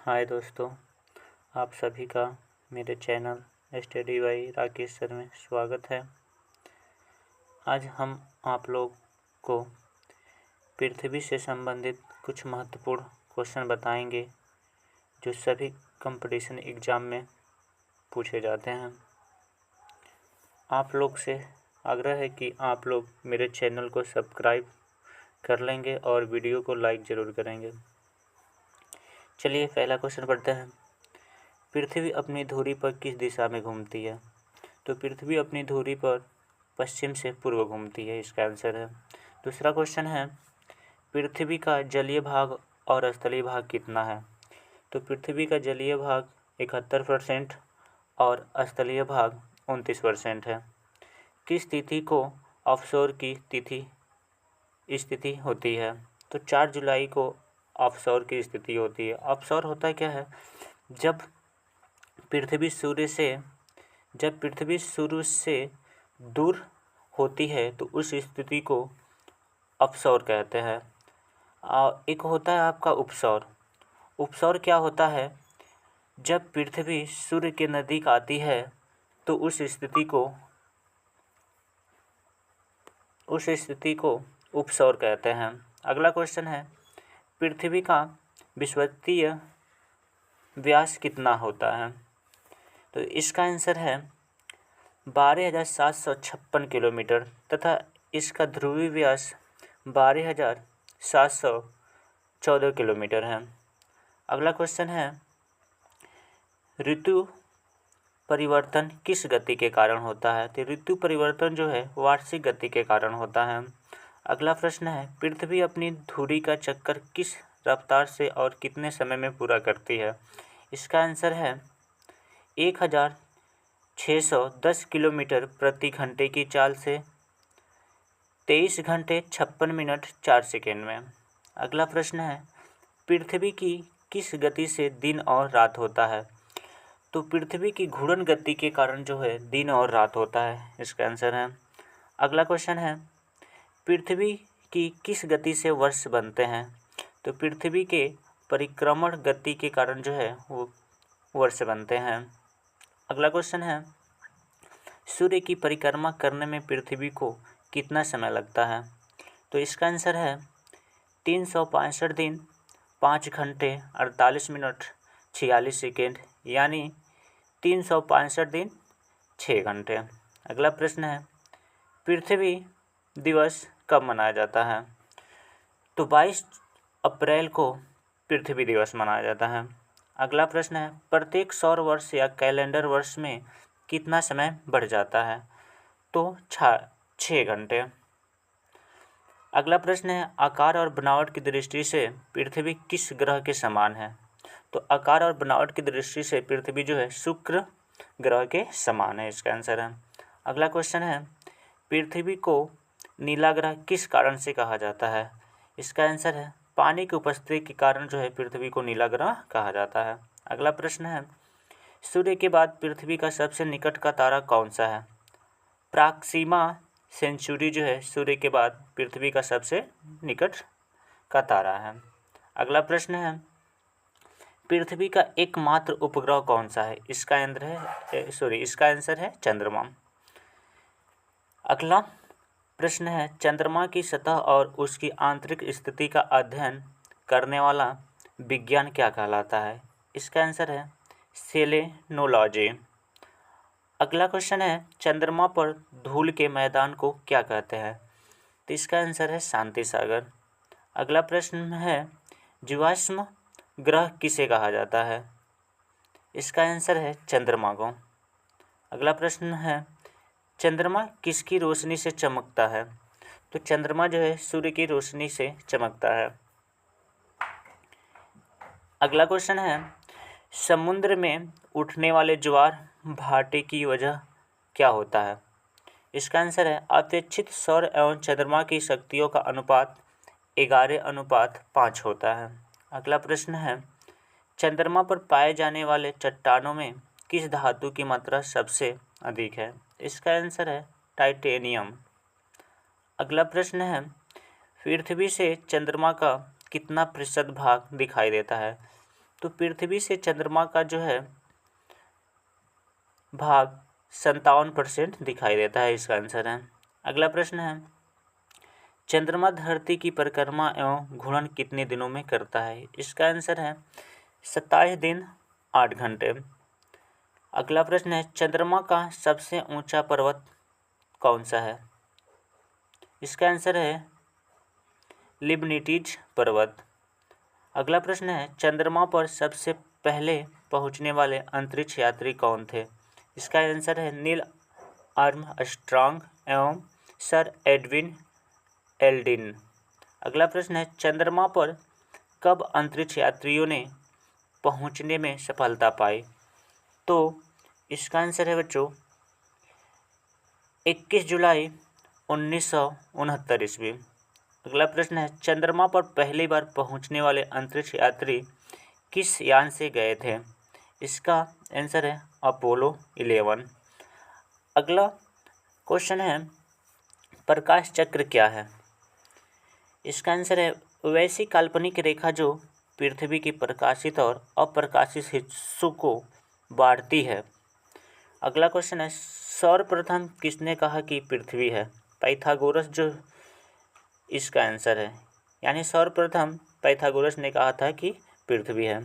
हाय दोस्तों, आप सभी का मेरे channel study by Rakesh sir में स्वागत है। आज हम आप लोग को पृथ्वी से संबंधित कुछ महत्वपूर्ण क्वेश्चन बताएंगे जो सभी कंपटीशन एग्ज़ाम में पूछे जाते हैं। आप लोग से आग्रह है कि आप लोग मेरे चैनल को सब्सक्राइब कर लेंगे और वीडियो को लाइक ज़रूर करेंगे। चलिए पहला क्वेश्चन पढ़ते हैं। पृथ्वी अपनी धुरी पर किस दिशा में घूमती है? तो पृथ्वी अपनी धुरी पर पश्चिम से पूर्व घूमती है, इसका आंसर है। दूसरा क्वेश्चन है, पृथ्वी का जलीय भाग और स्थलीय भाग कितना है? तो पृथ्वी का जलीय भाग 71% और स्थलीय भाग 29% है। किस तिथि को ऑफशोर की स्थिति होती है? तो 4 जुलाई को ऑफशोर की स्थिति होती है। ऑफशोर होता क्या है? जब पृथ्वी सूर्य से दूर होती है तो उस स्थिति को अपसौर कहते हैं। और एक होता है आपका उपसौर। उपसौर क्या होता है? जब पृथ्वी सूर्य के नज़दीक आती है तो उस स्थिति को उपसौर कहते हैं। अगला क्वेश्चन है, पृथ्वी का विषुवतीय व्यास कितना होता है? तो इसका आंसर है 12,756 किलोमीटर तथा इसका ध्रुवीय व्यास 12,714 किलोमीटर है। अगला क्वेश्चन है, ऋतु परिवर्तन किस गति के कारण होता है? तो ऋतु परिवर्तन जो है वार्षिक गति के कारण होता है। अगला प्रश्न है, पृथ्वी अपनी धुरी का चक्कर किस रफ्तार से और कितने समय में पूरा करती है? इसका आंसर है 1610 किलोमीटर प्रति घंटे की चाल से 23 घंटे 56 मिनट 4 सेकेंड में। अगला प्रश्न है, पृथ्वी की किस गति से दिन और रात होता है? तो पृथ्वी की घूर्णन गति के कारण जो है दिन और रात होता है, इसका आंसर है। अगला क्वेश्चन है, पृथ्वी की किस गति से वर्ष बनते हैं? तो पृथ्वी के परिक्रमण गति के कारण जो है वो वर्ष बनते हैं। अगला क्वेश्चन है, सूर्य की परिक्रमा करने में पृथ्वी को कितना समय लगता है? तो इसका आंसर है 365 दिन 5 घंटे 48 मिनट 46 सेकेंड, यानी 365 दिन 6 घंटे। अगला प्रश्न है, पृथ्वी दिवस कब मनाया जाता है? तो 22 अप्रैल को पृथ्वी दिवस मनाया जाता है। अगला प्रश्न है, प्रत्येक सौर वर्ष या कैलेंडर वर्ष में कितना समय बढ़ जाता है? तो 6 घंटे। अगला प्रश्न है, आकार और बनावट की दृष्टि से पृथ्वी किस ग्रह के समान है? तो आकार और बनावट की दृष्टि से पृथ्वी जो है शुक्र ग्रह के समान है, इसका आंसर है। अगला क्वेश्चन है, पृथ्वी को नीला ग्रह किस कारण से कहा जाता है? इसका आंसर है पानी की उपस्थिति के कारण जो है पृथ्वी को नीला ग्रह कहा जाता है। अगला प्रश्न है, सूर्य के बाद पृथ्वी का सबसे निकट का तारा कौन सा है? प्रॉक्सिमा सेंचुरी जो है सूर्य के बाद पृथ्वी का सबसे निकट का तारा है। अगला प्रश्न है, पृथ्वी का एकमात्र उपग्रह कौन सा है? इसका आंसर है चंद्रमा। अगला प्रश्न है, चंद्रमा की सतह और उसकी आंतरिक स्थिति का अध्ययन करने वाला विज्ञान क्या कहलाता है? इसका आंसर है सेलेनोलॉजी। अगला क्वेश्चन है, चंद्रमा पर धूल के मैदान को क्या कहते हैं? तो इसका आंसर है शांति सागर। अगला प्रश्न है, जीवाश्म ग्रह किसे कहा जाता है? इसका आंसर है चंद्रमा को। अगला प्रश्न है, चंद्रमा किसकी रोशनी से चमकता है? तो चंद्रमा जो है सूर्य की रोशनी से चमकता है। अगला क्वेश्चन है, समुद्र में उठने वाले ज्वार भाटे की वजह क्या होता है? इसका आंसर है अपेक्षित सौर एवं चंद्रमा की शक्तियों का अनुपात 11:5 होता है। अगला प्रश्न है, चंद्रमा पर पाए जाने वाले चट्टानों में किस धातु की मात्रा सबसे अधिक है? इसका आंसर है टाइटेनियम। अगला प्रश्न है, पृथ्वी से चंद्रमा का कितना प्रतिशत भाग दिखाई देता है? तो पृथ्वी से चंद्रमा का जो है भाग 57% दिखाई देता है, इसका आंसर है। अगला प्रश्न है, चंद्रमा धरती की परिक्रमा एवं घूर्णन कितने दिनों में करता है? इसका आंसर है 27 दिन 8 घंटे। अगला प्रश्न है, चंद्रमा का सबसे ऊंचा पर्वत कौन सा है? इसका आंसर है लिबनिटीज पर्वत। अगला प्रश्न है, चंद्रमा पर सबसे पहले पहुंचने वाले अंतरिक्ष यात्री कौन थे? इसका आंसर है नील आर्मस्ट्रॉन्ग एवं सर एडविन एल्ड्रिन। अगला प्रश्न है, चंद्रमा पर कब अंतरिक्ष यात्रियों ने पहुंचने में सफलता पाई? तो इसका आंसर है बच्चों 21 जुलाई 1969 ईस्वी। अगला प्रश्न है, चंद्रमा पर पहली बार पहुंचने वाले अंतरिक्ष यात्री किस यान से गए थे? इसका आंसर है अपोलो 11। अगला क्वेश्चन है, प्रकाश चक्र क्या है? इसका आंसर है वैसी काल्पनिक रेखा जो पृथ्वी के प्रकाशित और अप्रकाशित हिस्सों को बांटती है। अगला क्वेश्चन है, सर्वप्रथम किसने कहा कि पृथ्वी है? पाइथागोरस जो इसका आंसर है, यानी सर्वप्रथम पाइथागोरस ने कहा था कि पृथ्वी है।